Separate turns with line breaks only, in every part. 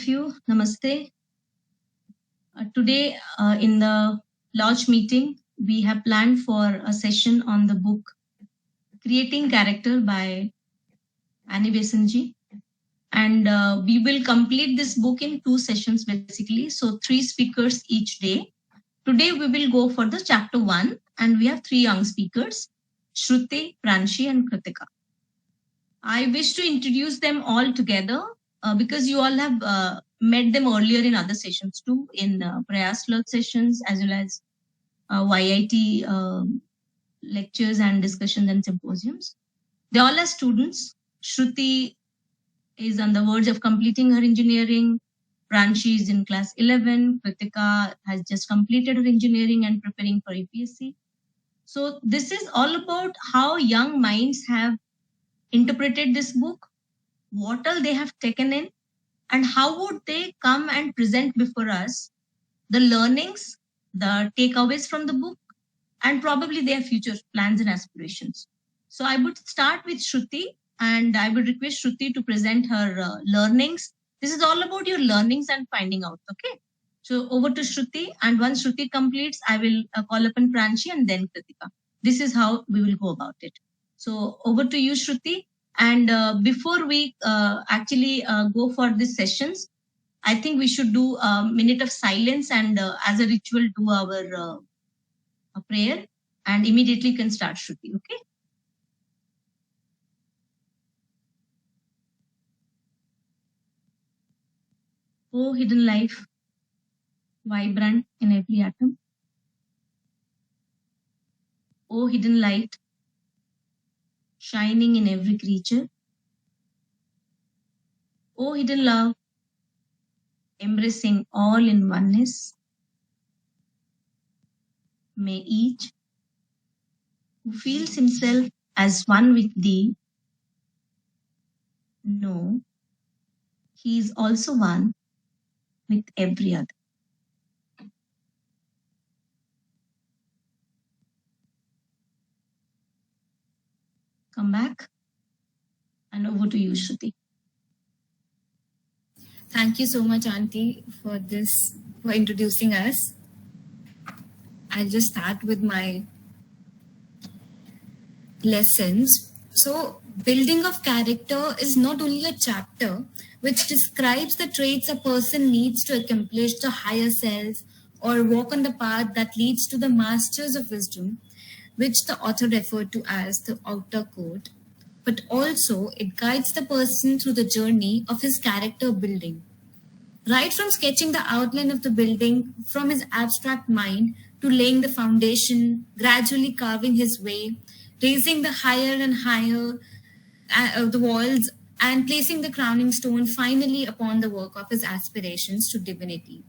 of you. Namaste. Today in the lodge meeting, we have planned for a session on the book Creating Character by Annie Besantji. And we will complete this book in 2 sessions basically. So 3 speakers each day. Today we will go for the chapter 1 and we have 3 young speakers, Shruti, Pranshi and Kritika. I wish to introduce them all together because you all have met them earlier in other sessions too, in Prayas Lodge sessions as well as YIT lectures and discussions and symposiums. They all are students. Shruti is on the verge of completing her engineering. Pranshi is in class 11. Kritika has just completed her engineering and preparing for APSC. So this is all about how young minds have interpreted this book, what all they have taken in, and how would they come and present before us the learnings, the takeaways from the book, and probably their future plans and aspirations. So I would start with Shruti, and I would request Shruti to present her learnings. This is all about your learnings and finding out, okay? So over to Shruti, and once Shruti completes, I will call upon Pranshi and then Kritika. This is how we will go about it. So over to you, Shruti. And before we actually go for these sessions, I think we should do a minute of silence and as a ritual do our prayer, and immediately can start Shruti, okay? Oh, hidden life, vibrant in every atom. Oh, hidden light, shining in every creature. Oh, hidden love, embracing all in oneness. May each who feels himself as one with thee know he is also one with every other. Come back, and over to you, Shruti.
Thank you so much, Auntie, for introducing us. I'll just start with my lessons. So, building of character is not only a chapter which describes the traits a person needs to accomplish the higher self or walk on the path that leads to the masters of wisdom, which the author referred to as the outer court, but also it guides the person through the journey of his character building. Right from sketching the outline of the building from his abstract mind to laying the foundation, gradually carving his way, raising the higher and higher of the walls, and placing the crowning stone finally upon the work of his aspirations to divinity.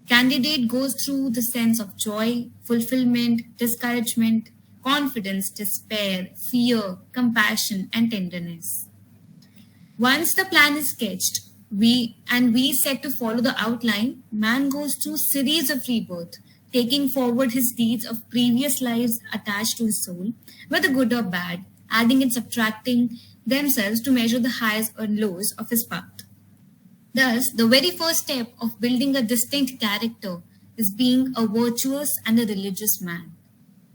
Candidate goes through the sense of joy, fulfillment, discouragement, confidence, despair, fear, compassion, and tenderness. Once the plan is sketched, we set to follow the outline, man goes through series of rebirth, taking forward his deeds of previous lives attached to his soul, whether good or bad, adding and subtracting themselves to measure the highs or lows of his path. Thus, the very first step of building a distinct character is being a virtuous and a religious man,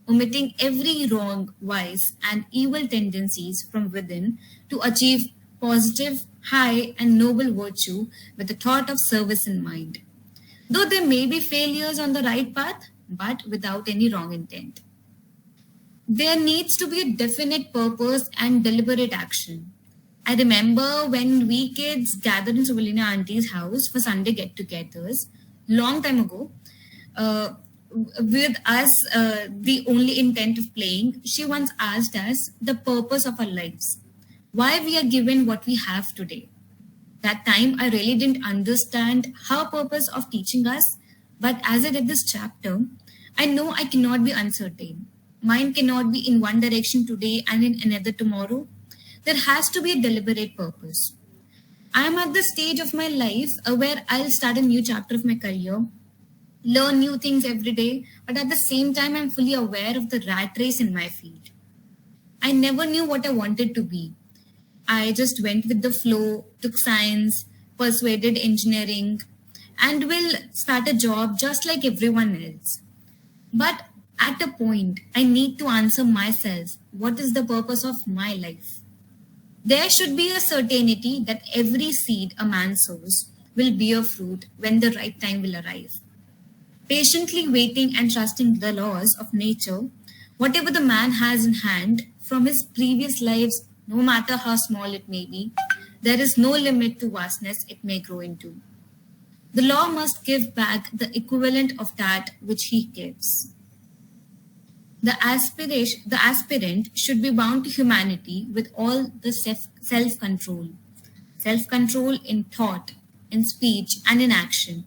omitting every wrong, vice, and evil tendencies from within to achieve positive, high, and noble virtue with the thought of service in mind. Though there may be failures on the right path, but without any wrong intent. There needs to be a definite purpose and deliberate action. I remember when we kids gathered in Subalina Auntie's house for Sunday get-togethers, long time ago, with us the only intent of playing, she once asked us the purpose of our lives, why we are given what we have today. That time I really didn't understand her purpose of teaching us, but as I read this chapter, I know I cannot be uncertain. Mine cannot be in one direction today and in another tomorrow. There has to be a deliberate purpose. I am at the stage of my life where I'll start a new chapter of my career, learn new things every day, but at the same time, I'm fully aware of the rat race in my field. I never knew what I wanted to be. I just went with the flow, took science, persuaded engineering, and will start a job just like everyone else. But at a point, I need to answer myself, what is the purpose of my life? There should be a certainty that every seed a man sows will bear fruit when the right time will arrive. Patiently waiting and trusting the laws of nature, whatever the man has in hand from his previous lives, no matter how small it may be, there is no limit to vastness it may grow into. The law must give back the equivalent of that which he gives. The aspirant should be bound to humanity with all the self-control. Self-control in thought, in speech, and in action.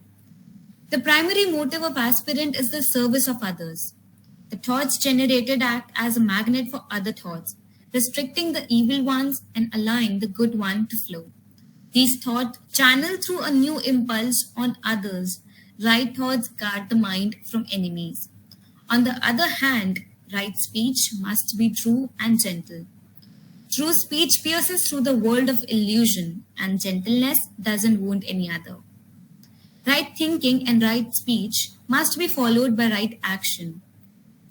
The primary motive of aspirant is the service of others. The thoughts generated act as a magnet for other thoughts, restricting the evil ones and allowing the good one to flow. These thoughts channel through a new impulse on others. Right thoughts guard the mind from enemies. On the other hand, right speech must be true and gentle. True speech pierces through the world of illusion, and gentleness doesn't wound any other. Right thinking and right speech must be followed by right action,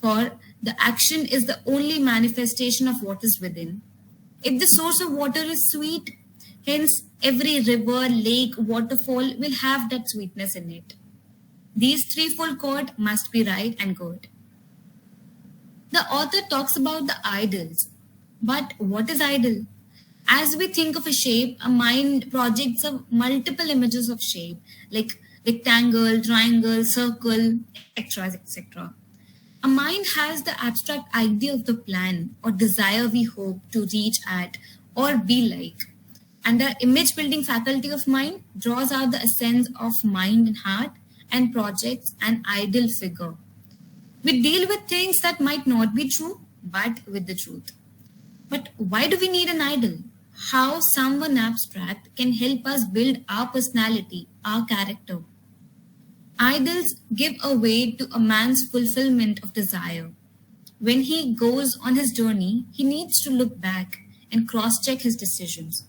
for the action is the only manifestation of what is within. If the source of water is sweet, hence every river, lake, waterfall will have that sweetness in it. These threefold chord must be right and good. The author talks about the idols. But what is idol? As we think of a shape, a mind projects of multiple images of shape, like rectangle, triangle, circle, etc., etc. A mind has the abstract idea of the plan or desire we hope to reach at or be like. And the image building faculty of mind draws out the essence of mind and heart and projects an ideal figure. We deal with things that might not be true, but with the truth. But why do we need an idol? How someone abstract can help us build our personality, our character. Idols give a way to a man's fulfillment of desire. When he goes on his journey, he needs to look back and cross-check his decisions.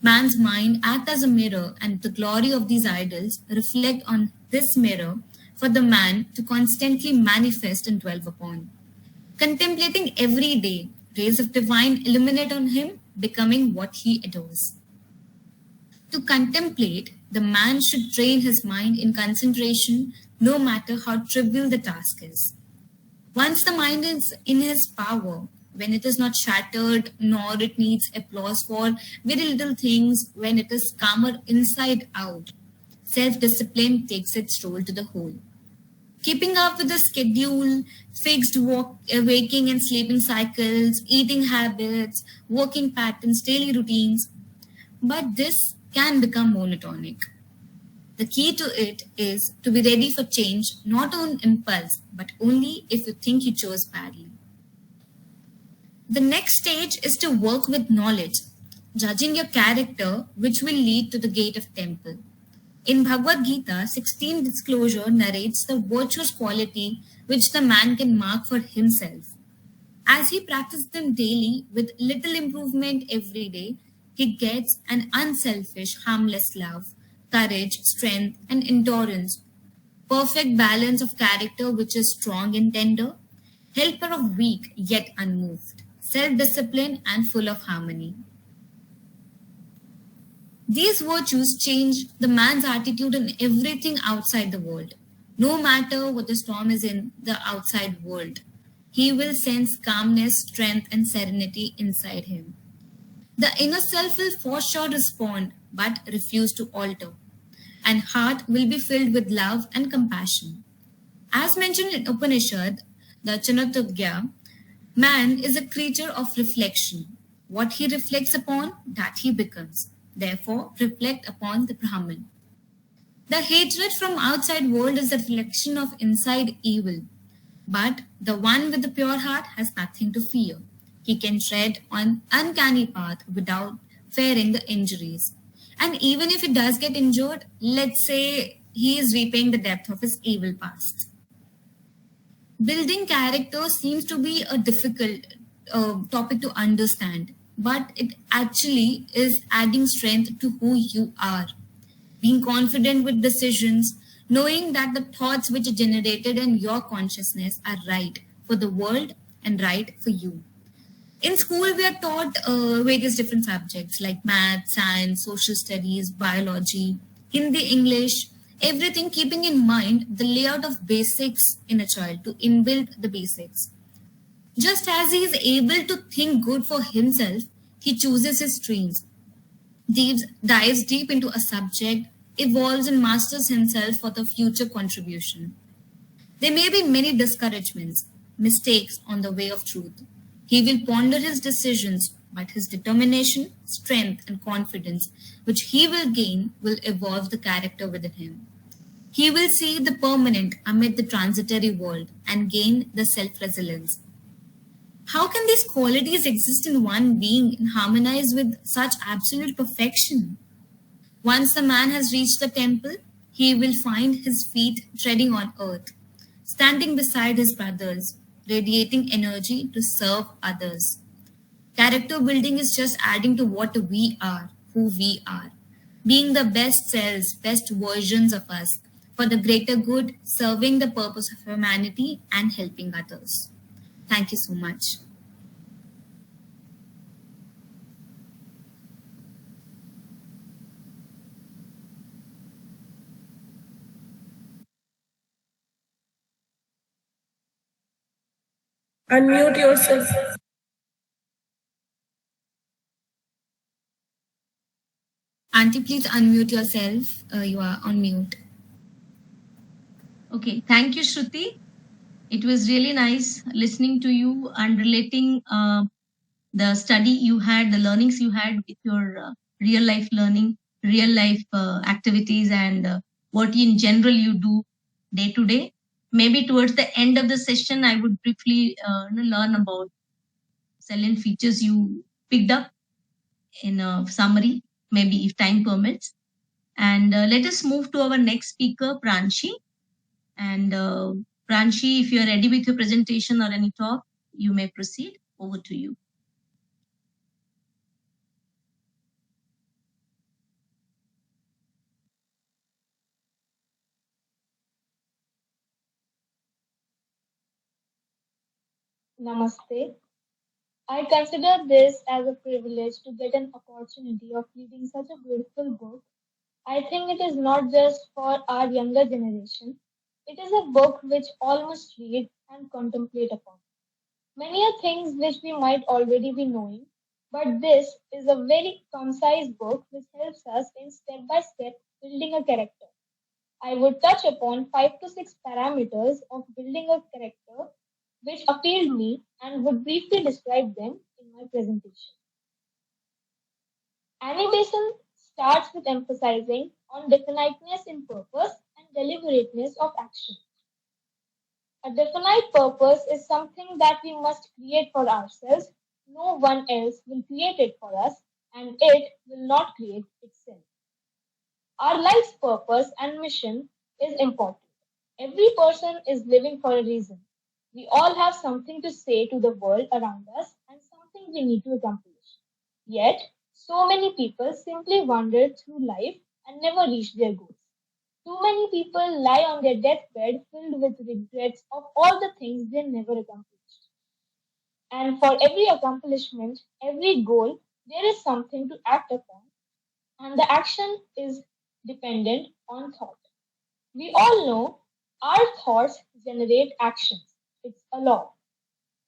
Man's mind acts as a mirror, and the glory of these idols reflect on this mirror for the man to constantly manifest and dwell upon. Contemplating every day, rays of divine illuminate on him, becoming what he adores. To contemplate, the man should train his mind in concentration, no matter how trivial the task is. Once the mind is in his power, when it is not shattered, nor it needs applause for very little things, when it is calmer inside out, self-discipline takes its role to the whole. Keeping up with the schedule, fixed waking and sleeping cycles, eating habits, working patterns, daily routines. But this can become monotonic. The key to it is to be ready for change, not on impulse, but only if you think you chose badly. The next stage is to work with knowledge, judging your character, which will lead to the gate of temple. In Bhagavad Gita, 16 disclosure narrates the virtuous quality which the man can mark for himself. As he practices them daily with little improvement every day, he gets an unselfish, harmless love, courage, strength, and endurance, perfect balance of character which is strong and tender, helper of weak yet unmoved, self-discipline and full of harmony. These virtues change the man's attitude in everything outside the world. No matter what the storm is in the outside world, he will sense calmness, strength, and serenity inside him. The inner self will for sure respond but refuse to alter, and heart will be filled with love and compassion. As mentioned in Upanishad, the Chanatugya, man is a creature of reflection. What he reflects upon, that he becomes. Therefore, reflect upon the Brahman. The hatred from outside world is a reflection of inside evil. But the one with the pure heart has nothing to fear. He can tread on uncanny path without fearing the injuries. And even if he does get injured, let's say he is repaying the depth of his evil past. Building character seems to be a difficult topic to understand, but it actually is adding strength to who you are. being confident with decisions, knowing that the thoughts which are generated in your consciousness are right for the world and right for you. In school, we are taught various different subjects like math, science, social studies, biology, Hindi, English, everything keeping in mind the layout of basics in a child to inbuild the basics. Just as he is able to think good for himself, he chooses his streams, dives deep into a subject, evolves and masters himself for the future contribution. There may be many discouragements, mistakes on the way of truth. He will ponder his decisions, but his determination, strength, and confidence, which he will gain, will evolve the character within him. He will see the permanent amid the transitory world and gain the self resilience. How can these qualities exist in one being and harmonize with such absolute perfection? Once the man has reached the temple, he will find his feet treading on earth, standing beside his brothers, radiating energy to serve others. Character building is just adding to what we are, who we are, being the best selves, best versions of us, for the greater good, serving the purpose of humanity and helping others. Thank you so much.
Unmute yourself.
Auntie, please unmute yourself. You are on mute.
Okay, thank you, Shruti. It was really nice listening to you and relating the study you had, the learnings you had with your real life learning, real life activities, and what in general you do day to day. Maybe towards the end of the session, I would briefly learn about salient features you picked up in a summary, maybe if time permits. And let us move to our next speaker, Pranshi. And Pranshi, if you are ready with your presentation or any talk, you may proceed. Over to you.
Namaste. I consider this as a privilege to get an opportunity of reading such a beautiful book. I think it is not just for our younger generation. It is a book which all must read and contemplate upon. Many are things which we might already be knowing, but this is a very concise book which helps us in step by step building a character. I would touch upon 5 to 6 parameters of building a character which appealed me and would briefly describe them in my presentation. Animation starts with emphasizing on definiteness in purpose and deliberateness of action. A definite purpose is something that we must create for ourselves. No one else will create it for us, and it will not create itself. Our life's purpose and mission is important. Every person is living for a reason. We all have something to say to the world around us and something we need to accomplish. Yet, so many people simply wander through life and never reach their goals. Too many people lie on their deathbed filled with regrets of all the things they never accomplished. And for every accomplishment, every goal, there is something to act upon, and the action is dependent on thought. We all know our thoughts generate actions. It's a law.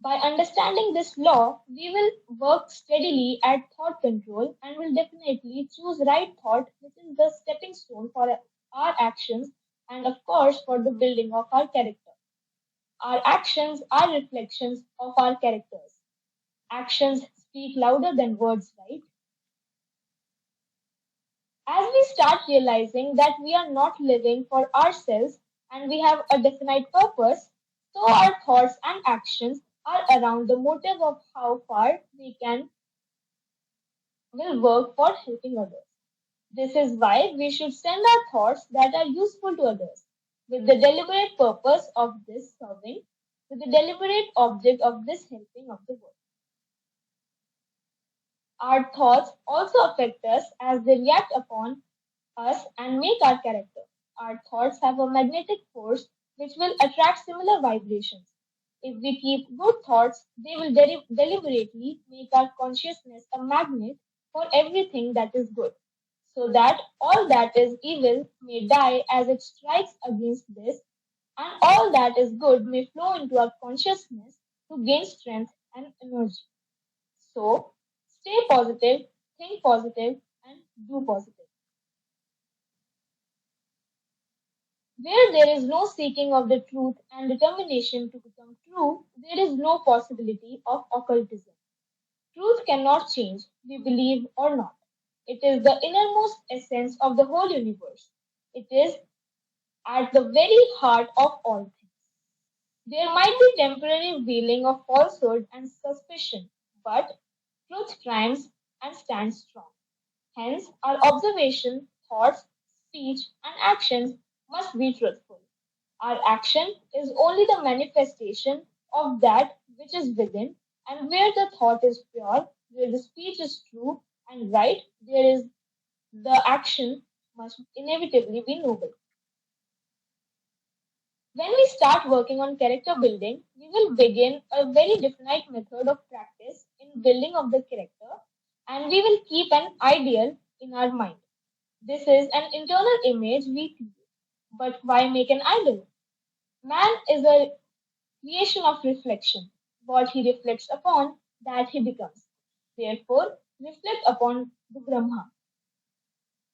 By understanding this law, we will work steadily at thought control and will definitely choose right thought, which is the stepping stone for our actions and, of course, for the building of our character. Our actions are reflections of our characters. Actions speak louder than words, right? As we start realizing that we are not living for ourselves and we have a definite purpose, so our thoughts and actions are around the motive of how far we can will work for helping others. This is why we should send our thoughts that are useful to others, with the deliberate purpose of this serving, with the deliberate object of this helping of the world. Our thoughts also affect us as they react upon us and make our character. Our thoughts have a magnetic force which will attract similar vibrations. If we keep good thoughts, they will deliberately make our consciousness a magnet for everything that is good, so that all that is evil may die as it strikes against this, and all that is good may flow into our consciousness to gain strength and energy. So, stay positive, think positive, and do positive. Where there is no seeking of the truth and determination to become true, there is no possibility of occultism. Truth cannot change, we believe or not. It is the innermost essence of the whole universe. It is at the very heart of all things. There might be temporary veiling of falsehood and suspicion, but truth triumphs and stands strong. Hence, our observation, thoughts, speech, and actions must be truthful. Our action is only the manifestation of that which is within, and where the thought is pure, where the speech is true and right, there is the action must inevitably be noble. When we start working on character building, we will begin a very definite method of practice in building of the character, and we will keep an ideal in our mind. This is an internal image we create. But why make an idol? Man is a creation of reflection. What he reflects upon, that he becomes. Therefore, reflect upon the Brahma.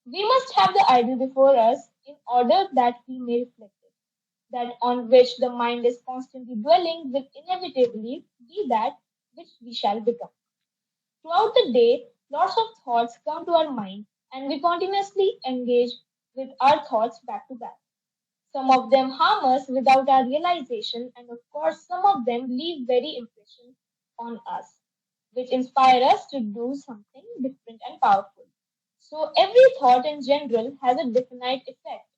We must have the idol before us in order that we may reflect it. That on which the mind is constantly dwelling will inevitably be that which we shall become. Throughout the day, lots of thoughts come to our mind and we continuously engage with our thoughts back to back. Some of them harm us without our realization, and of course, some of them leave very impression on us, which inspire us to do something different and powerful. So every thought in general has a definite effect.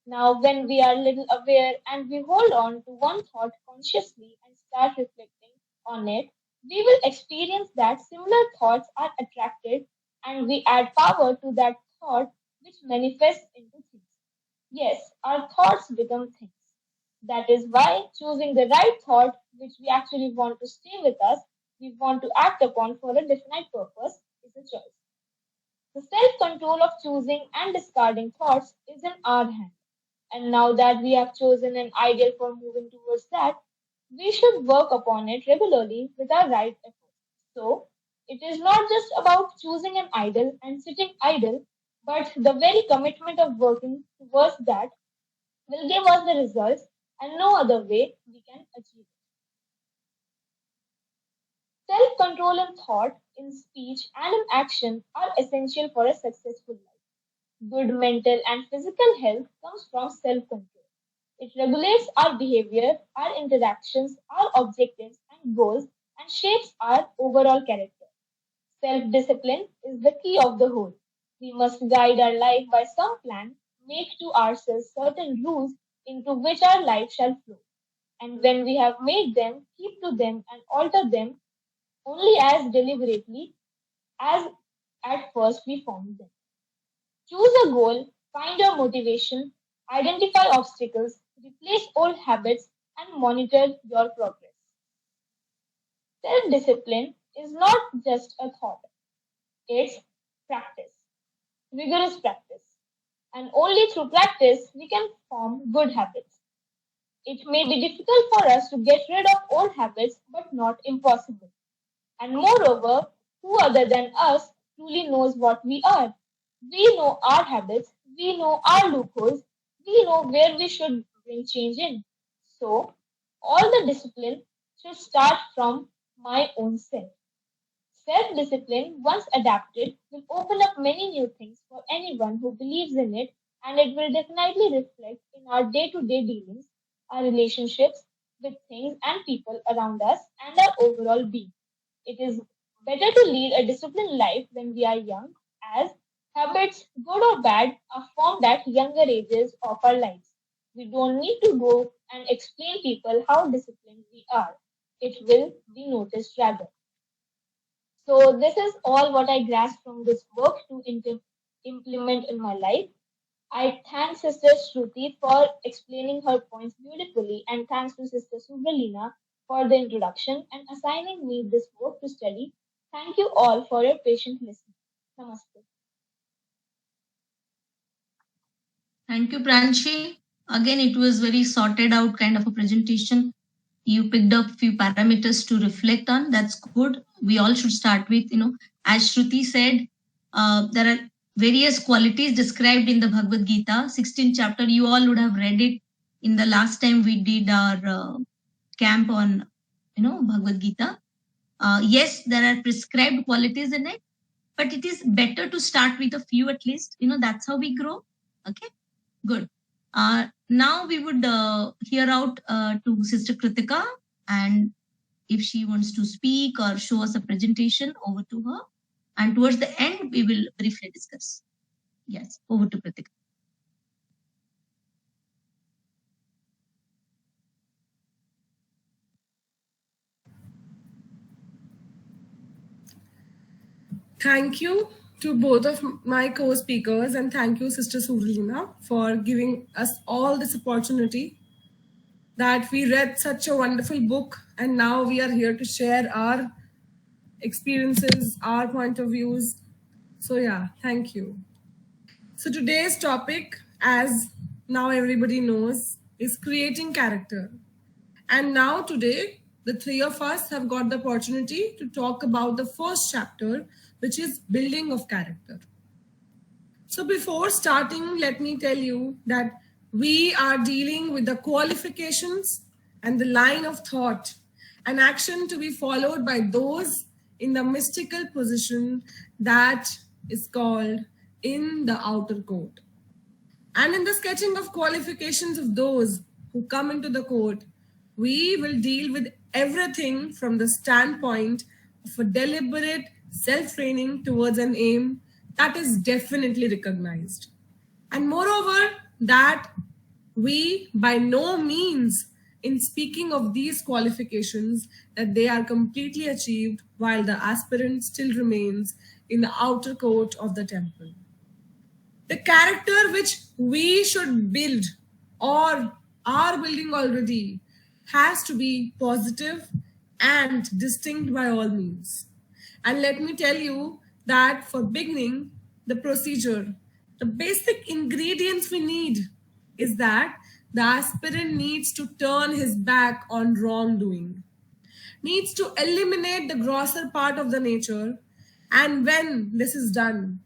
Now, when we are little aware and we hold on to one thought consciously and start reflecting on it, we will experience that similar thoughts are attracted and we add power to that thought which manifests into things. Yes, our thoughts become things. That is why choosing the right thought, which we actually want to stay with us, we want to act upon for a definite purpose, is a choice. The self control of choosing and discarding thoughts is in our hand. And now that we have chosen an ideal for moving towards that, we should work upon it regularly with our right effort. So, it is not just about choosing an idol and sitting idle, but the very commitment of working towards that will give us the results, and no other way we can achieve it. Self control in thought, in speech, and in action are essential for a successful life. Good mental and physical health comes from self control. It regulates our behavior, our interactions, our objectives and goals, and shapes our overall character. Self discipline is the key of the whole. We must guide our life by some plan, make to ourselves certain rules into which our life shall flow. And when we have made them, keep to them and alter them only as deliberately as at first we formed them. Choose a goal, find your motivation, identify obstacles, replace old habits, and monitor your progress. Self discipline is not just a thought, it's practice, rigorous practice. And only through practice we can form good habits. It may be difficult for us to get rid of old habits, but not impossible. And moreover, who other than us truly knows what we are? We know our habits, we know our loopholes, we know where we should bring change in. So, all the discipline should start from my own self. Self discipline, once adapted, will open up many new things for anyone who believes in it, and it will definitely reflect in our day to day dealings, our relationships with things and people around us, and our overall being. It is better to lead a disciplined life when we are young, as habits, good or bad, are formed at younger ages of our lives. We don't need to go and explain people how disciplined we are. It will be noticed rather. So this is all what I grasped from this book to implement in my life. I thank Sister Shruti for explaining her points beautifully, and thanks to Sister Subhralina for the introduction and assigning me this book to study. Thank you all for your patient listening. Namaste.
Thank you, Pranshi. Again, it was very sorted out kind of a presentation. You picked up few parameters to reflect on. That's good. We all should start with, as Shruti said, there are various qualities described in the Bhagavad Gita, 16th chapter. You all would have read it in the last time we did our camp on, Bhagavad Gita. Yes, there are prescribed qualities in it, but it is better to start with a few at least. That's how we grow. Okay, good. Now we would hear out to Sister Kritika, and if she wants to speak or show us a presentation, over to her. And towards the end, we will briefly discuss. Yes, over to Kritika.
Thank you to both of my co-speakers, and thank you, Sister Surlina, for giving us all this opportunity that we read such a wonderful book, and now we are here to share our experiences, our point of views. So yeah, thank you. So today's topic, as now everybody knows, is creating character. And now today, the three of us have got the opportunity to talk about the first chapter, which is building of character. So before starting, let me tell you that we are dealing with the qualifications and the line of thought and action to be followed by those in the mystical position that is called in the outer court. And in the sketching of qualifications of those who come into the court, we will deal with everything from the standpoint of a deliberate self-training towards an aim that is definitely recognized. And moreover, that we by no means in speaking of these qualifications that they are completely achieved while the aspirant still remains in the outer court of the temple. The character which we should build or are building already has to be positive and distinct by all means. And let me tell you that for beginning, the procedure, the basic ingredients we need is that the aspirant needs to turn his back on wrongdoing, needs to eliminate the grosser part of the nature, and when this is done,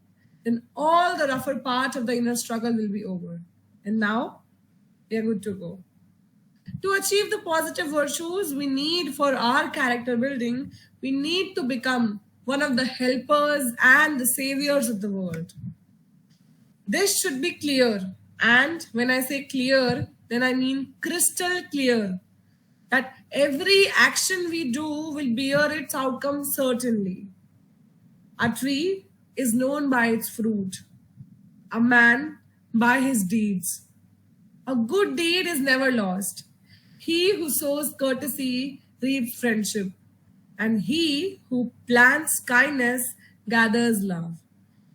then all the rougher part of the inner struggle will be over. And now we are good to go. To achieve the positive virtues we need for our character building, we need to become one of the helpers and the saviors of the world. This should be clear. And when I say clear, then I mean crystal clear. That every action we do will bear its outcome certainly. A tree is known by its fruit, a man by his deeds. A good deed is never lost. He who sows courtesy reaps friendship, and he who plants kindness gathers love.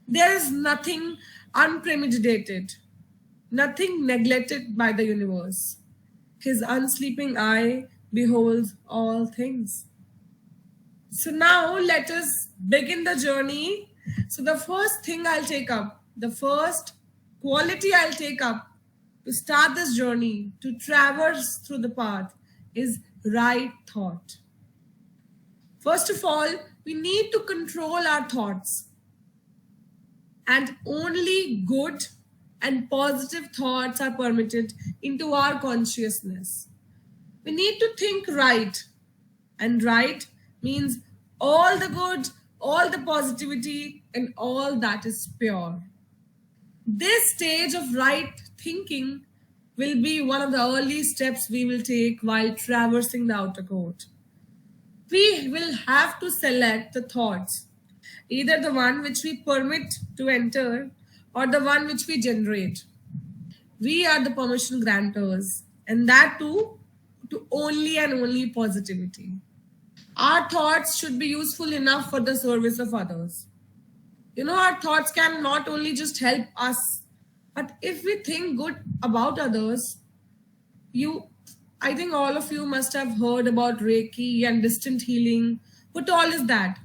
There is nothing unpremeditated, nothing neglected by the universe. His unsleeping eye beholds all things. So now let us begin the journey. So the first thing I'll take up, the first quality I'll take up to start this journey, to traverse through the path, is right thought. First of all, we need to control our thoughts. And only good and positive thoughts are permitted into our consciousness. We need to think right. And right means all the good, all the positivity, and all that is pure. This stage of right thinking will be one of the early steps we will take while traversing the outer court. We will have to select the thoughts, either the one which we permit to enter or the one which we generate. We are the permission grantors, and that too to only and only positivity. Our thoughts should be useful enough for the service of others. Our thoughts can not only just help us, But if we think good about others, I think all of you must have heard about Reiki and distant healing. What all is that?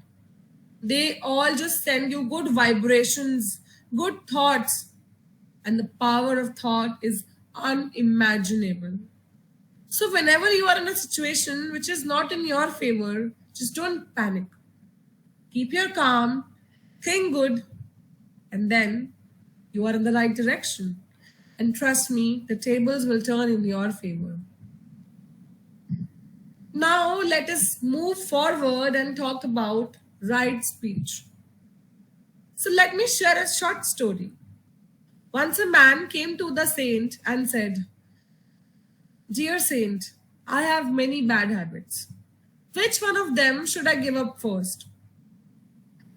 They all just send you good vibrations, good thoughts, and the power of thought is unimaginable. So, whenever you are in a situation which is not in your favor, just don't panic. Keep your calm, think good, and then you are in the right direction. And trust me, the tables will turn in your favor. Now, let us move forward and talk about right speech. So, let me share a short story. Once a man came to the saint and said, "Dear saint, I have many bad habits. Which one of them should I give up first?"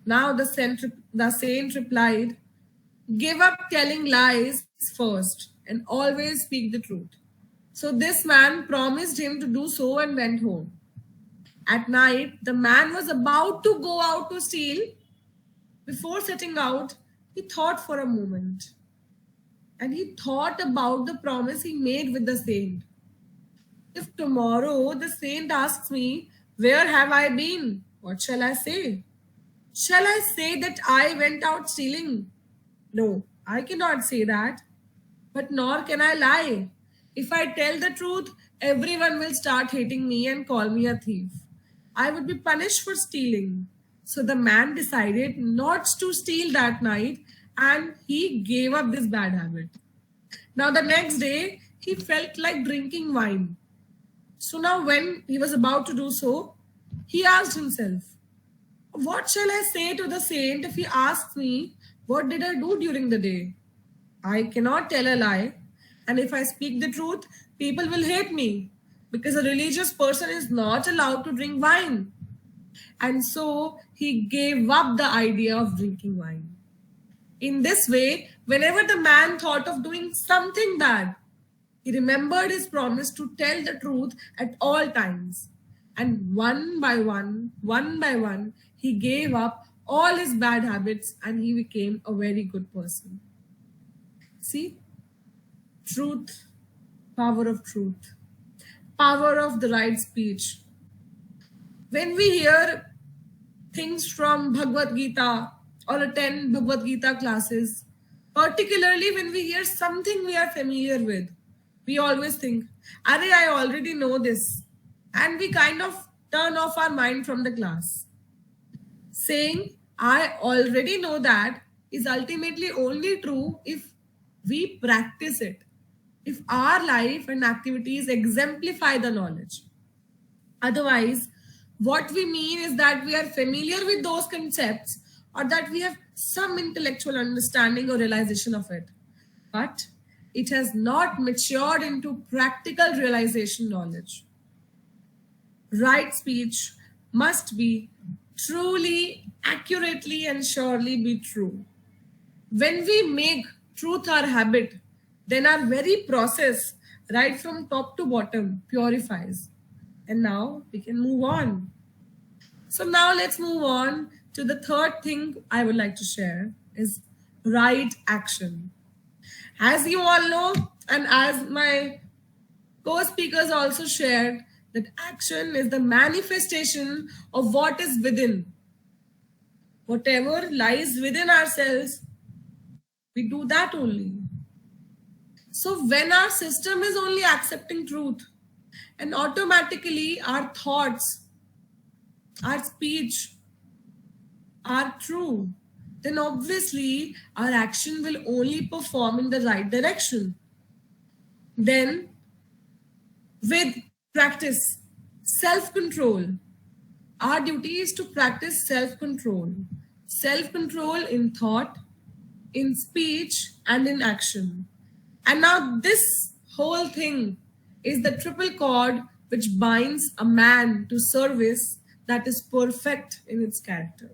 Now the saint replied, "Give up telling lies first and always speak the truth." So this man promised him to do so and went home. At night, the man was about to go out to steal. Before setting out, he thought for a moment. And he thought about the promise he made with the saint. If tomorrow the saint asks me, "Where have I been?" what shall I say? Shall I say that I went out stealing? No, I cannot say that. But nor can I lie. If I tell the truth, everyone will start hating me and call me a thief. I would be punished for stealing. So the man decided not to steal that night and he gave up this bad habit. Now the next day, he felt like drinking wine. So now when he was about to do so, he asked himself, "What shall I say to the saint if he asks me, what did I do during the day? I cannot tell a lie. And if I speak the truth, people will hate me because a religious person is not allowed to drink wine." And so he gave up the idea of drinking wine. In this way, whenever the man thought of doing something bad, he remembered his promise to tell the truth at all times. And one by one, he gave up all his bad habits and he became a very good person. See? Truth, power of truth, power of the right speech. When we hear things from Bhagavad Gita or attend Bhagavad Gita classes, particularly when we hear something we are familiar with, we always think, "Arey, I already know this." And we kind of turn off our mind from the class. Saying, "I already know that" is ultimately only true if we practice it, if our life and activities exemplify the knowledge. Otherwise, what we mean is that we are familiar with those concepts or that we have some intellectual understanding or realization of it, but it has not matured into practical realization knowledge. Right speech must be truly, accurately, and surely be true. When we make truth our habit, then our very process, right from top to bottom, purifies. And now we can move on. So now let's move on to the third thing I would like to share is right action. As you all know, and as my co-speakers also shared, that action is the manifestation of what is within. Whatever lies within ourselves, we do that only. So when our system is only accepting truth, and automatically our thoughts, our speech are true, then obviously our action will only perform in the right direction. Then with practice, self-control, our duty is to practice self-control. Self-control in thought, in speech, and in action. And now this whole thing is the triple cord which binds a man to service that is perfect in its character.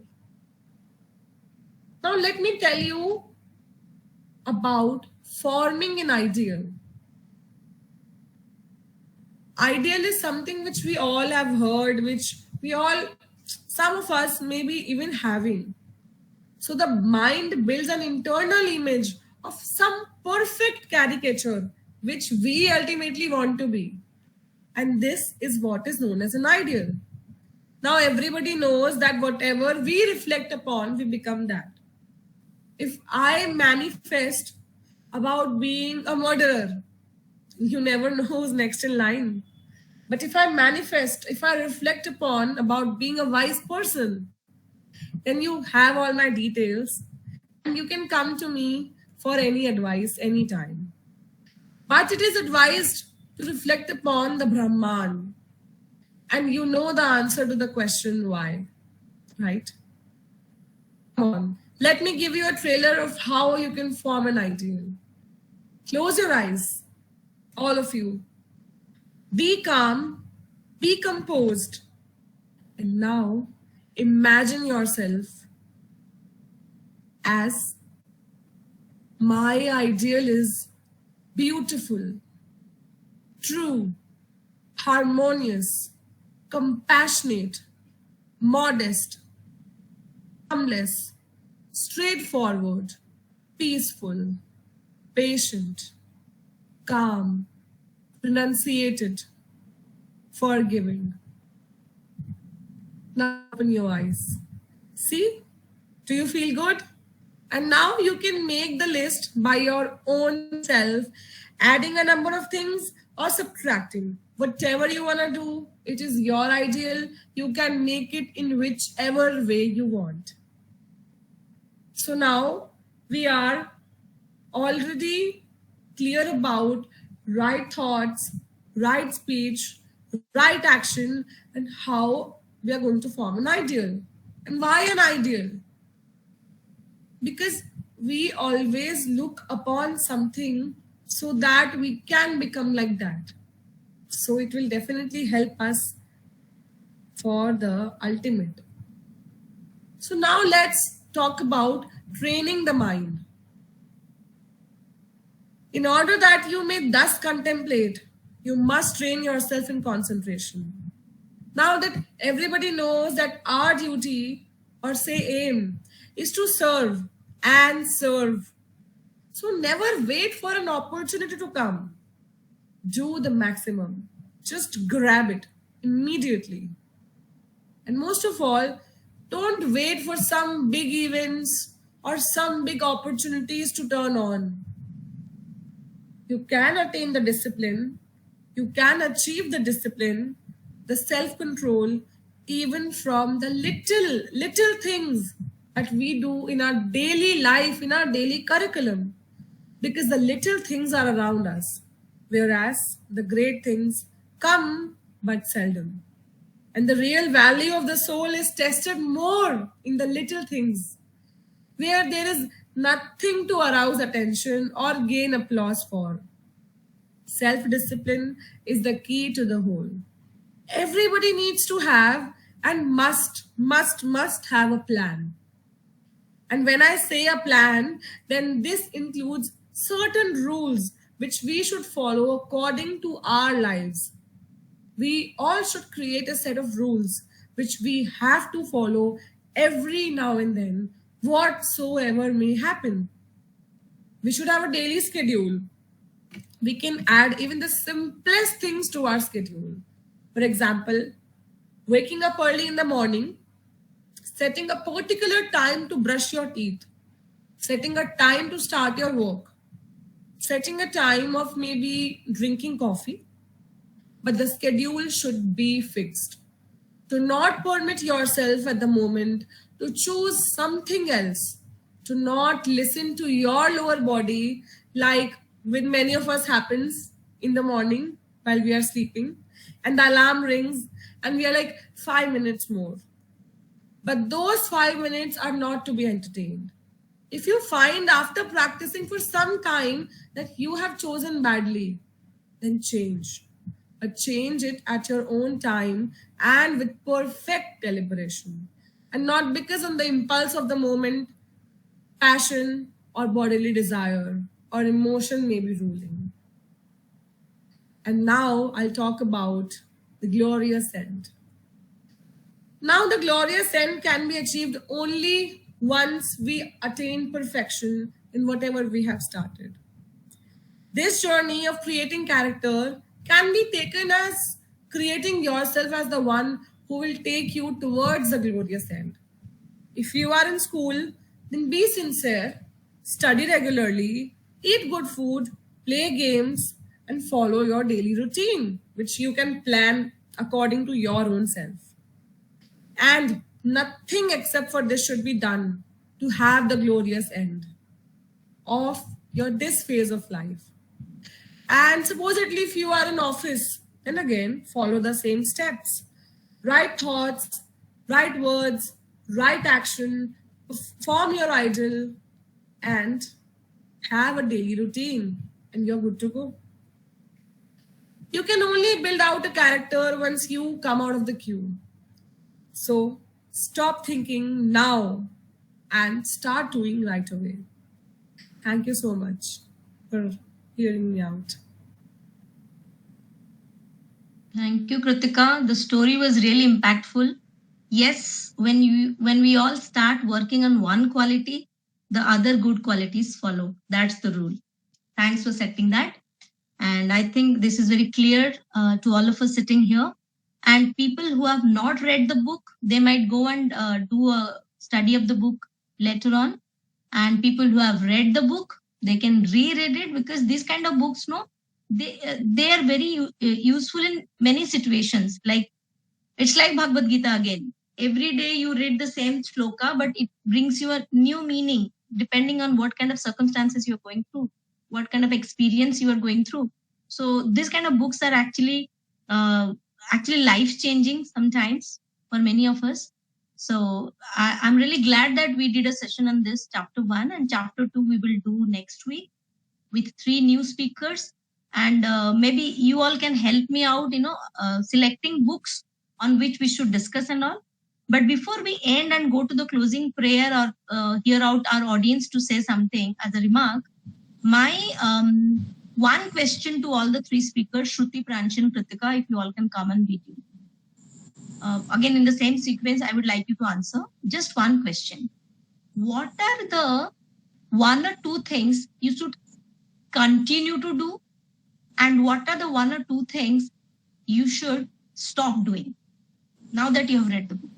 Now let me tell you about forming an ideal. Ideal is something which we all have heard, which some of us maybe even having. So the mind builds an internal image of some perfect caricature which we ultimately want to be. And this is what is known as an ideal. Now everybody knows that whatever we reflect upon, we become that. If I manifest about being a murderer, you never know who's next in line. But if I manifest, if I reflect upon about being a wise person, then you have all my details and you can come to me for any advice anytime. But it is advised to reflect upon the Brahman, and you know the answer to the question why, right? Come on, let me give you a trailer of how you can form an ideal. Close your eyes, all of you. Be calm, be composed, and now imagine yourself as my ideal is beautiful, true, harmonious, compassionate, modest, harmless, straightforward, peaceful, patient, calm, renunciated, forgiving. Now open your eyes. See? Do you feel good? And now you can make the list by your own self, adding a number of things or subtracting. Whatever you want to do, it is your ideal. You can make it in whichever way you want. So now we are already clear about right thoughts, right speech, right action, and how we are going to form an ideal. And why an ideal? Because we always look upon something so that we can become like that. So it will definitely help us for the ultimate. So now let's talk about training the mind. In order that you may thus contemplate, you must train yourself in concentration. Now that everybody knows that our duty, or say aim, is to serve and serve. So never wait for an opportunity to come. Do the maximum. Just grab it immediately. And most of all, don't wait for some big events or some big opportunities to turn on. You can attain the discipline. You can achieve the discipline, the self-control, even from the little things that we do in our daily life, in our daily curriculum. Because the little things are around us, whereas the great things come but seldom. And the real value of the soul is tested more in the little things, where there is nothing to arouse attention or gain applause for. Self-discipline is the key to the whole. Everybody needs to have and must have a plan. And when I say a plan, then this includes certain rules which we should follow according to our lives. We all should create a set of rules which we have to follow every now and then, whatsoever may happen. We should have a daily schedule. We can add even the simplest things to our schedule. For example, waking up early in the morning, setting a particular time to brush your teeth, setting a time to start your work, setting a time of maybe drinking coffee, but the schedule should be fixed. Do not permit yourself at the moment to choose something else, to not listen to your lower body like with many of us happens in the morning while we are sleeping and the alarm rings and we are like 5 minutes more. But those 5 minutes are not to be entertained. If you find after practicing for some time that you have chosen badly, then change. But change it at your own time and with perfect deliberation. And not because on the impulse of the moment, passion or bodily desire or emotion may be ruling. And now I'll talk about the glorious end. Now the glorious end can be achieved only once we attain perfection in whatever we have started. This journey of creating character can be taken as creating yourself as the one who will take you towards the glorious end. If you are in school, then be sincere, study regularly, eat good food, play games, and follow your daily routine, which you can plan according to your own self. And nothing except for this should be done to have the glorious end of your this phase of life. And supposedly, if you are in office, then again follow the same steps. Right thoughts, right words, right action, form your ideal, and have a daily routine, and you're good to go. You can only build out a character once you come out of the queue. So stop thinking now and start doing right away. Thank you so much for hearing me out.
Thank you, Kritika. The story was really impactful. Yes, when we all start working on one quality, the other good qualities follow. That's the rule. Thanks for setting that. And I think this is very clear to all of us sitting here. And people who have not read the book, they might go and do a study of the book later on. And people who have read the book, they can reread it, because these kind of books, no, they are very useful in many situations. Like, it's like Bhagavad Gita again. Every day you read the same shloka, but it brings you a new meaning depending on what kind of circumstances you're going through, what kind of experience you are going through. So these kind of books are actually life changing sometimes for many of us. So I'm really glad that we did a session on this chapter 1, and chapter 2 we will do next week with 3 new speakers. And maybe you all can help me out, selecting books on which we should discuss and all. But before we end and go to the closing prayer, or hear out our audience to say something as a remark, my one question to all the 3 speakers, Shruti, Pranchi, and Kritika, if you all can come and meet you. Again, in the same sequence, I would like you to answer just one question. What are the 1 or 2 things you should continue to do, and what are the 1 or 2 things you should stop doing now that you have read the book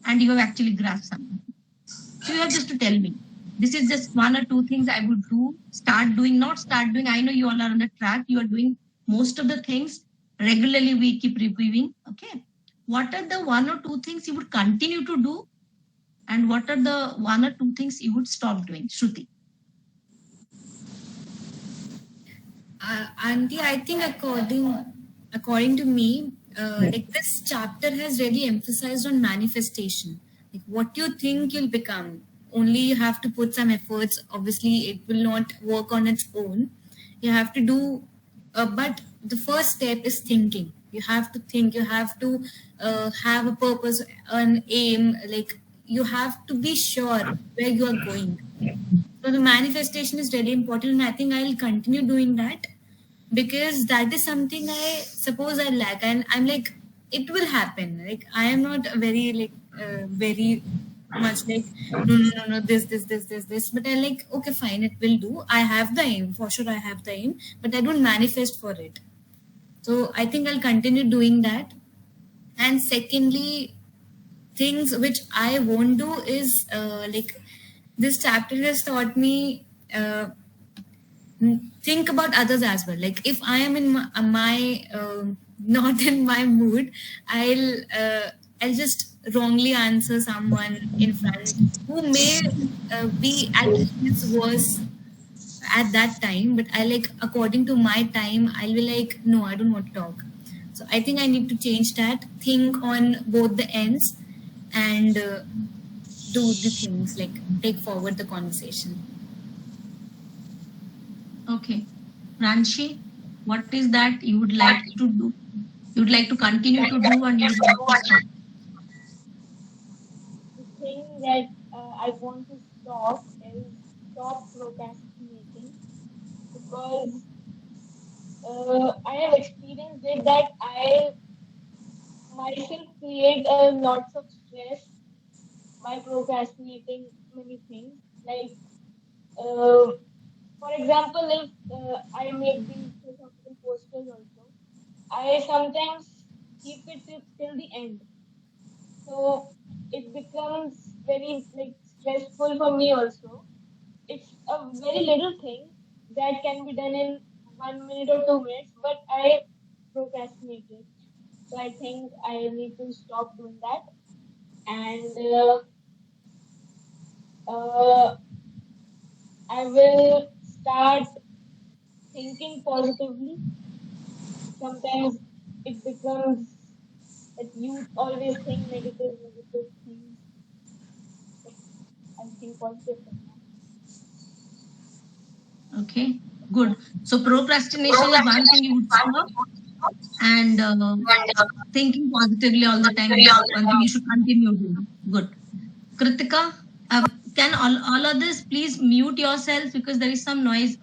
and you have actually grasped something? So you have just to tell me, this is just 1 or 2 things I would do, start doing, not start doing. I know you all are on the track, you are doing most of the things regularly, we keep reviewing. Okay, what are the 1 or 2 things you would continue to do, and what are the 1 or 2 things you would stop doing? Shruti.
Auntie, I think according to me, like this chapter has really emphasized on manifestation. Like what you think you'll become. Only you have to put some efforts. Obviously, it will not work on its own. You have to do, but the first step is thinking. You have to think. You have to have a purpose, an aim. Like you have to be sure where you are going. So the manifestation is really important, and I think I'll continue doing that, because that is something I suppose I lack, and I'm like, it will happen. Like I am not very very much like no this, but I like, okay, fine, it will do. I have the aim, for sure I have the aim, but I don't manifest for it. So I think I'll continue doing that. And secondly, things which I won't do is like this chapter has taught me think about others as well. Like if I am in my not in my mood, I'll just wrongly answer someone in front who may be at his worst at that time, but I like, according to my time, I'll be like, no, I don't want to talk. So I think I need to change that, think on both the ends, and do the things, like take forward the conversation.
Okay. Ranshi, what is that you would like to do? You would like to continue to do, and you would like to stop?
The thing that I want to stop is stop procrastinating, because I have experienced it that I myself create lots of stress by procrastinating many things. Like For example, if I make these philosophical posters also, I sometimes keep it till the end. So it becomes very like stressful for me also. It's a very little thing that can be done in 1 minute or 2 minutes, but I procrastinate it. So I think I need to stop doing that. And I will start thinking positively. Sometimes it becomes that you always think negative things, but I think positive from now.
Okay, good. So procrastination is one thing you would stop, and thinking positively all the time is one thing you should continue doing. Good. Kritika, can all others please mute yourself because there is some noise.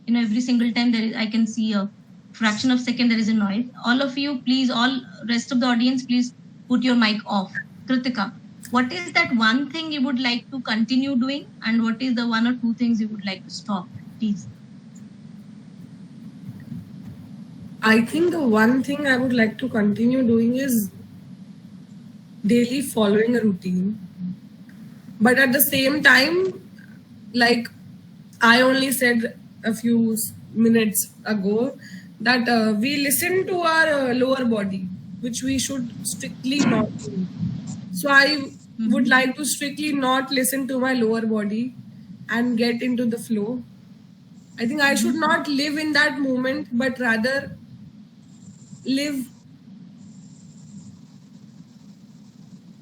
Every single time there is, I can see a fraction of second there is a noise. All of you, please, all rest of the audience, please put your mic off. Kritika, what is that one thing you would like to continue doing, and what is the one or two things you would like to stop, please?
I think the one thing I would like to continue doing is daily following a routine. But at the same time, like I only said a few minutes ago, that we listen to our lower body, which we should strictly not do. So I would like to strictly not listen to my lower body and get into the flow. I think I should not live in that moment, but rather live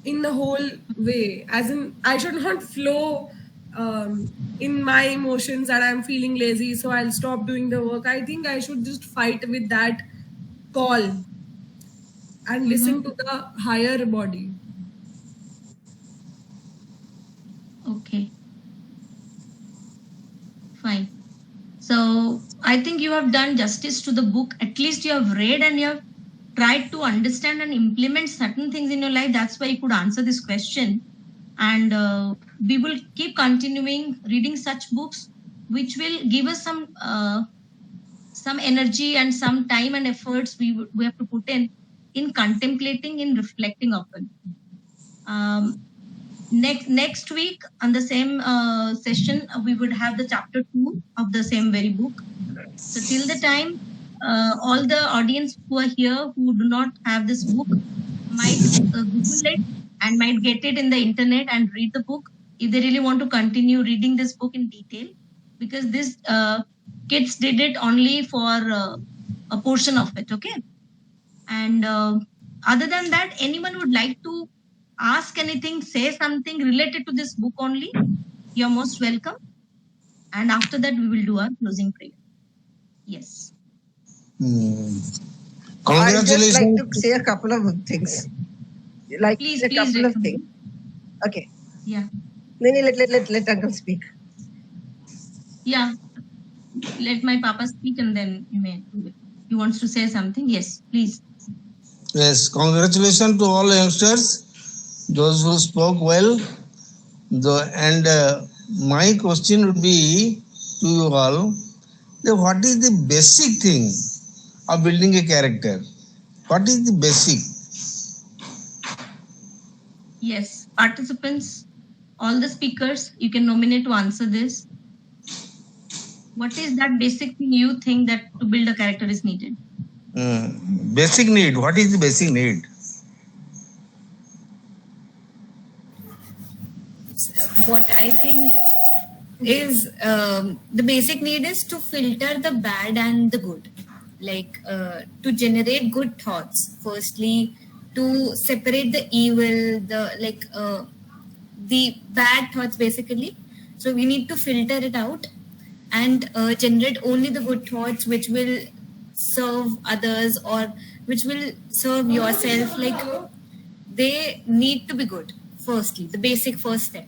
in the whole way. As in, I should not flow in my emotions that I'm feeling lazy, so I'll stop doing the work. I think I should just fight with that call and listen to the higher body.
Okay, fine. So I think you have done justice to the book. At least you have read and you have tried to understand and implement certain things in your life. That's why you could answer this question. And we will keep continuing reading such books, which will give us some energy and some time and efforts we have to put in contemplating, in reflecting upon. Next week on the same session, we would have the chapter 2 of the same very book. So till the time, all the audience who are here who do not have this book might Google it and might get it in the internet and read the book if they really want to continue reading this book in detail, because this kids did it only for a portion of it. Okay. And other than that, anyone would like to ask anything, say something related to this book only, you're most welcome. And after that, we will do our closing prayer. Yes.
I'd just like to say a couple of things. Like
Please,
a
please,
couple of
Rekha.
things. Okay.
Yeah.
Nini, let Uncle speak.
Yeah. Let my papa speak and then you may do it. He wants to say something. Yes, please.
Yes, congratulations to all youngsters, those who spoke well. And my question would be to you all, that what is the basic thing of building a character? What is the basic?
Yes, participants, all the speakers, you can nominate to answer this. What is that basic thing you think that to build a character is needed?
Basic need. What is the basic need?
What I think is the basic need is to filter the bad and the good, like to generate good thoughts. Firstly, to separate the evil, the bad thoughts basically. So we need to filter it out and generate only the good thoughts which will serve others or which will serve yourself. Like they need to be good. Firstly, the basic first step.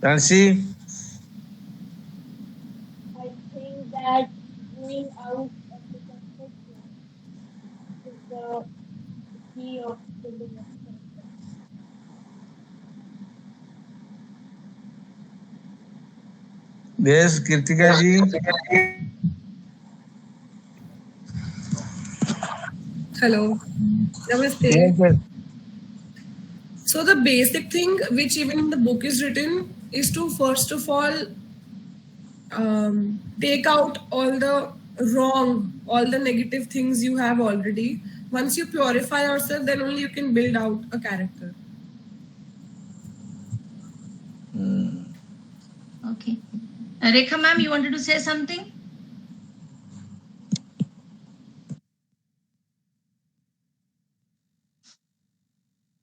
Nancy?
I think that going out of the comfort zone is the key of building a character.
Yes, Kritika ji.
Hello. Namaste.
Yes.
So the basic thing which even in the book is written is to first of all take out all the wrong, all the negative things you have already. Once you purify yourself, then only you can build out a character.
Okay. Rekha ma'am, you wanted to say something?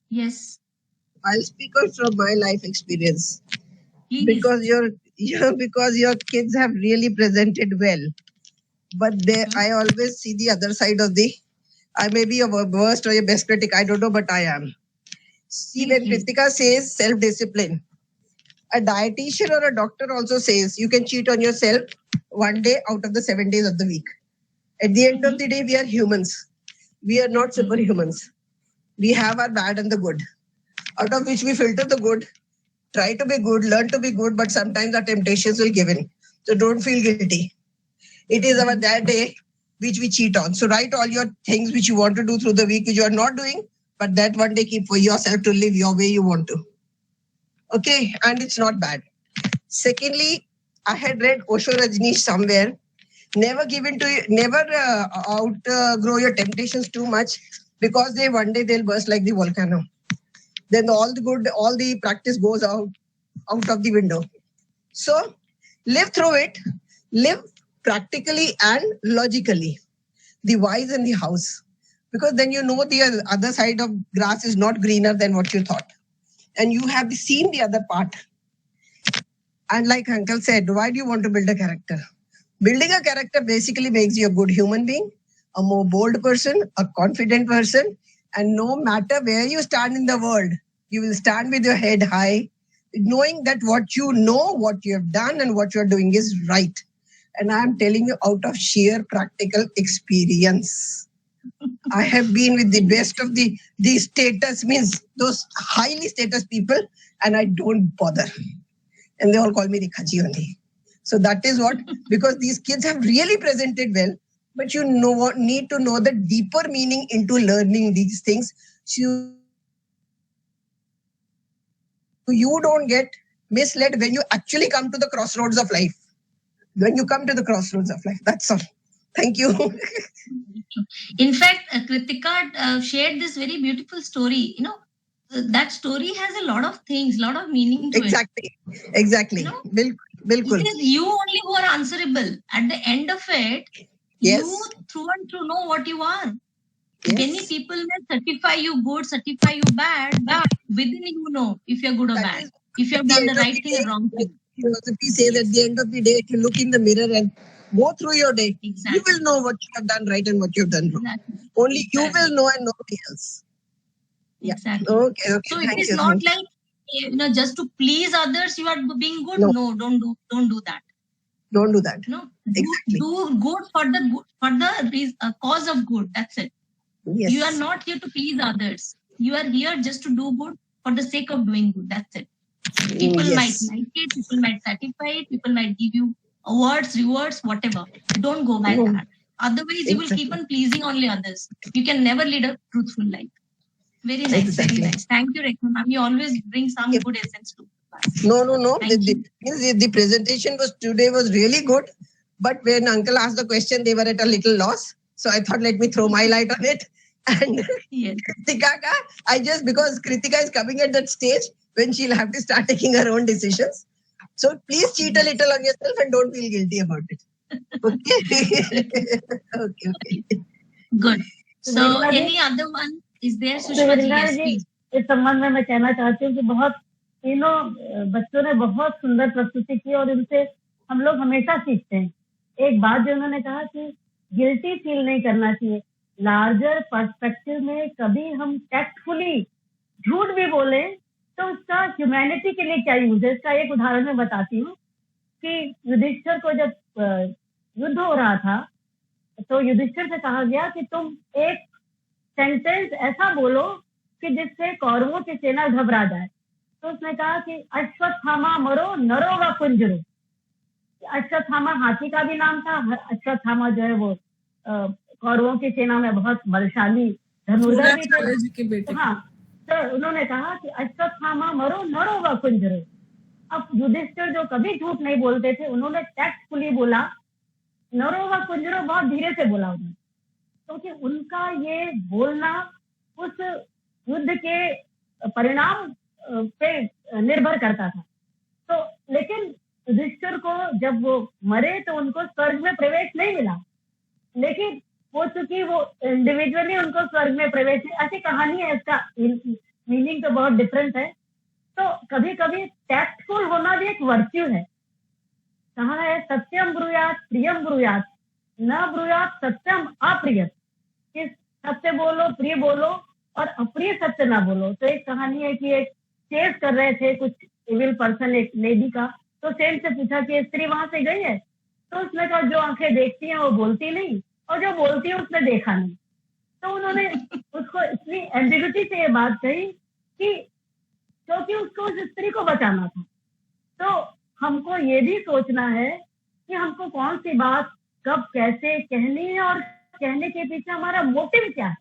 Yes.
I'll speak out from my life experience.
Please.
Because your kids have really presented well. But I always see the other side of I may be your worst or your best critic, I don't know, but I am. See, when Kritika says self-discipline, a dietitian or a doctor also says you can cheat on yourself one day out of the 7 days of the week. At the end of the day, we are humans. We are not superhumans. We have our bad and the good, out of which we filter the good, try to be good, learn to be good, but sometimes our temptations will give in. So don't feel guilty. It is our that day which we cheat on. So write all your things which you want to do through the week, which you are not doing, but that one day keep for yourself to live your way you want to. Okay, and it's not bad. Secondly, I had read Osho Rajneesh somewhere. Never outgrow your temptations too much, because one day they'll burst like the volcano. Then all the practice goes out of the window. So live through it, live practically and logically, the whys and the hows, because then you know the other side of grass is not greener than what you thought, and you have seen the other part. And like Uncle said, why do you want to build a character? Building a character basically makes you a good human being, a more bold person, a confident person, and no matter where you stand in the world, you will stand with your head high, knowing that what you know, what you have done, and what you are doing is right. And I am telling you out of sheer practical experience. I have been with the best of the status, means those highly status people, and I don't bother. And they all call me Rekhaji only. So that is what, because these kids have really presented well, but you need to know the deeper meaning into learning these things. So you don't get misled when you actually come to the crossroads of life. That's all. Thank you.
In fact, Kritika shared this very beautiful story. That story has a lot of things, lot of meaning to
it. Exactly. Bilkul.
It is you only who are answerable. At the end of it, you through and through know what you are. Many people may certify you good, certify you bad, but within you know if you're good or bad, if you have done the right thing or wrong thing.
Philosophy says at the end of the day, if you look in the mirror and go through your day, you will know what you have done right and what you have done wrong. Only you will know and nobody else.
Exactly.
Okay.
So it is not like just to please others you are being good. No, don't do that.
Don't do that.
No, exactly. Do good for the cause of good. That's it. Yes. You are not here to please others. You are here just to do good for the sake of doing good. That's it. People might like it, people might satisfy it, people might give you awards, rewards, whatever. Don't go by that. Otherwise, you will keep on pleasing only others. You can never lead a truthful life. Very nice, very nice. Thank you, Rekha ma'am. You always bring some good essence to us.
No. The presentation today was really good. But when Uncle asked the question, they were at a little loss. So I thought, let me throw my light on it. And Kritika, because Kritika is coming at that stage when she'll have to start taking her own decisions. So please cheat a little on yourself and don't feel guilty about it. Okay. Okay.
Good. So any other one is there? Sushma ji, yes, please.
इस संबंध में मैं कहना चाहती हूँ कि बहुत तीनों बच्चों ने बहुत सुंदर प्रस्तुति की और इनसे हम लोग हमेशा सीखते हैं. एक बात जो उन्होंने कहा कि गिल्टी फील नहीं करना चाहिए. लार्जर पर्सपेक्टिव में कभी हम टैक्टफुली झूठ भी बोले तो उसका ह्यूमैनिटी के लिए क्या यूज है. इसका एक उदाहरण मैं बताती हूँ कि युधिष्ठिर को जब युद्ध हो रहा था तो युधिष्ठिर से कहा गया कि तुम एक सेंटेंस ऐसा बोलो कि जिससे कौरवों की सेना घबरा जाए. तो उसने कहा कि अश्वत्थामा मरो नरो व कुंजरो. अश्वत्थामा हाथी का भी नाम था। अश्वत्थामा जो है वो कौरवों की सेना में बहुत बलशाली धनुर्धर भी थे। तो हाँ, तो उन्होंने कहा कि अश्वत्थामा मरो नरो व कुंजरो। अब युधिष्ठिर जो कभी झूठ नहीं बोलते थे, उन्होंने टैक्टफुली बोला नरो व कुंजरो, बहुत धीरे से बोला उन्होंने, क्योंकि उनका ये बोलना उस युद्ध के परिणाम पे निर्भर करता था। तो लेकिन युधिष्ठिर को जब वो मरे तो उनको स्वर्ग में प्रवेश नहीं मिला, लेकिन वो चूंकि वो इंडिविजुअली उनको स्वर्ग में प्रवेश, ऐसी कहानी है, इसका मीनिंग तो बहुत डिफरेंट है। तो कभी कभी टैक्टफुल होना भी एक वर्च्यू है। कहा है सत्यम ब्रूयात प्रियम ब्रूयात न ब्रूयात सत्यम अप्रिय, कि सत्य बोलो, प्रिय बोलो, और अप्रिय सत्य ना बोलो। तो एक कहानी है कि एक चेस कर रहे थे कुछ इविल पर्सन एक लेडी का, तो सेठ से पूछा कि स्त्री वहां से गई है, तो उसने कहा जो आंखें देखती हैं वो बोलती नहीं, और जो बोलती है उसने देखा नहीं। तो उन्होंने उसको इतनी एम्बिग्यूटी से ये बात कही कि क्योंकि उसको उस स्त्री को बचाना था। तो हमको ये भी सोचना है कि हमको कौन सी बात कब कैसे कहनी है, और कहने के पीछे हमारा मोटिव क्या है।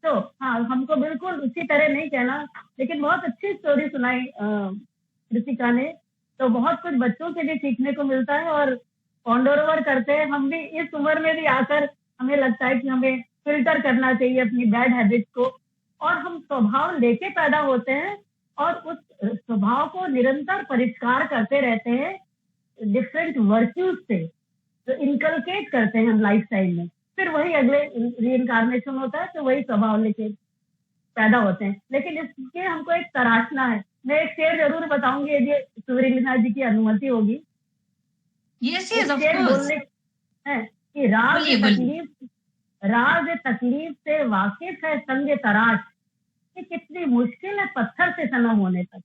तो हाँ, हमको बिल्कुल उसी तरह नहीं कहना। लेकिन बहुत अच्छी स्टोरी सुनाई कृतिका ने, तो बहुत कुछ बच्चों से भी सीखने को मिलता है, और पॉन्डोरवर करते हैं हम भी इस उम्र में भी आकर, हमें लगता है कि हमें फिल्टर करना चाहिए अपनी बैड हैबिट्स को, और हम स्वभाव लेके पैदा होते हैं और उस स्वभाव को निरंतर परिष्कार करते रहते हैं डिफरेंट वर्च्यूज से, तो इनकलकेट करते हैं हम लाइफ स्टाइल में, फिर वही अगले रीइंकार्नेशन होता है, तो वही स्वभाव लेके पैदा होते हैं। लेकिन इसके हमको एक तराशना है। मैं एक शेर जरूर बताऊंगी यदि सुवरीलीना जी की अनुमति होगी।
यस यस, ऑफ
शेर
कोर्स।
बोलने है कि राज तकलीफ से वाकिफ है संग तराश, कि कितनी मुश्किल है पत्थर से सनम होने तक।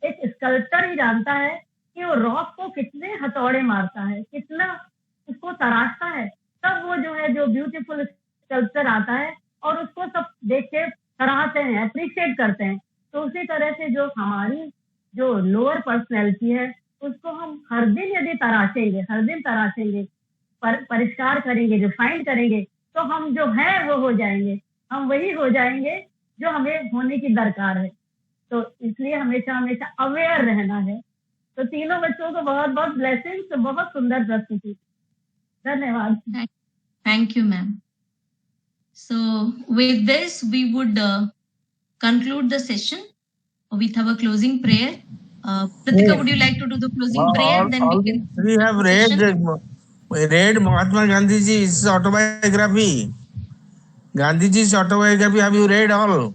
एक स्कल्प्टर ही जानता है कि वो रॉक को कितने हथौड़े मारता है, कितना उसको तराशता है, तब वो जो है जो ब्यूटीफुल स्कल्प्चर आता है, और उसको सब देख के सराहते हैं, अप्रिशिएट करते हैं। तो उसी तरह से जो हमारी जो लोअर पर्सनैलिटी है, उसको हम हर दिन यदि तराशेंगे, हर दिन तराशेंगे, परिष्कार करेंगे, रिफाइंड करेंगे, तो हम जो है वो हो जाएंगे, हम वही हो जाएंगे जो हमें होने की दरकार है। तो इसलिए हमेशा हमेशा अवेयर रहना है। तो तीनों बच्चों को बहुत बहुत ब्लेसिंग्स, तो बहुत सुंदर प्रस्तुति, धन्यवाद।
Thank you, ma'am. So with this, we would conclude the session with our closing prayer. Pratika, would you like to do the closing prayer? Then
we have read Mahatma Gandhiji's autobiography. Gandhiji's autobiography, have you read all?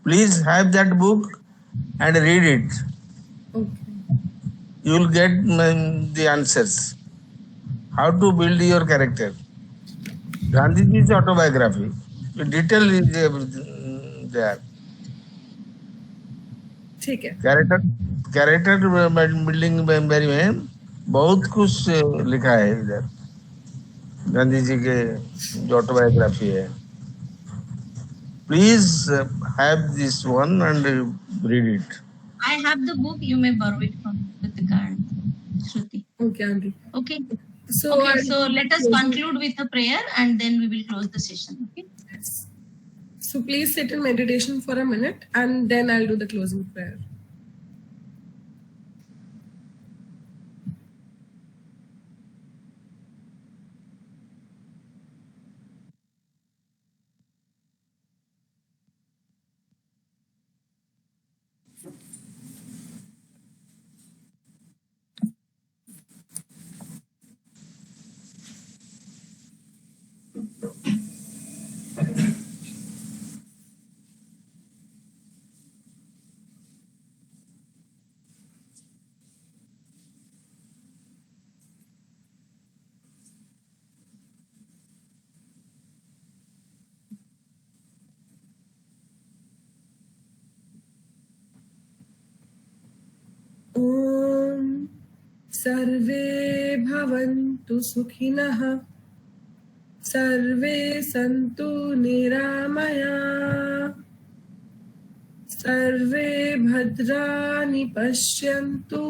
Please have that book and read it.
Okay.
You will get the answers. How to build your character. Gandhiji's autobiography. The detail is there.
ठीक है।
Character building बारे में बहुत कुछ लिखा है इधर, गांधी जी के जो ऑटोबायोग्राफी है। Please have this one and read it.
I have the book. You may borrow it from Kritika and Shruti.
Okay, Auntie.
Okay. So let us conclude with a prayer and then we will close the session. Okay.
Yes. So please sit in meditation for a minute and then I'll do the closing prayer. ॐ सर्वे भवन्तु सुखिनः, सर्वे सन्तु निरामयाः, सर्वे भद्राणि पश्यन्तु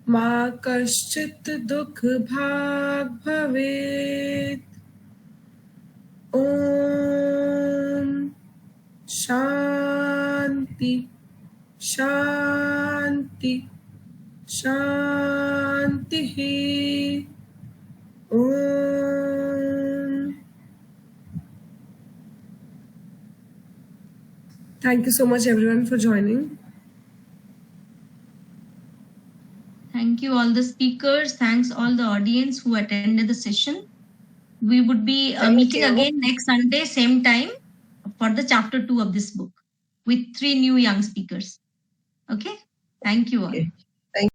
मा कश्चित् दुःख भाग भवेत्। ओम शांति शांति शांति। ओम। Thank you so much everyone for joining.
Thank you all the speakers. Thanks all the audience who attended the session. We would be meeting again next Sunday, same time, for the chapter 2 of this book with 3 new young speakers. Okay? Thank you all.
Okay.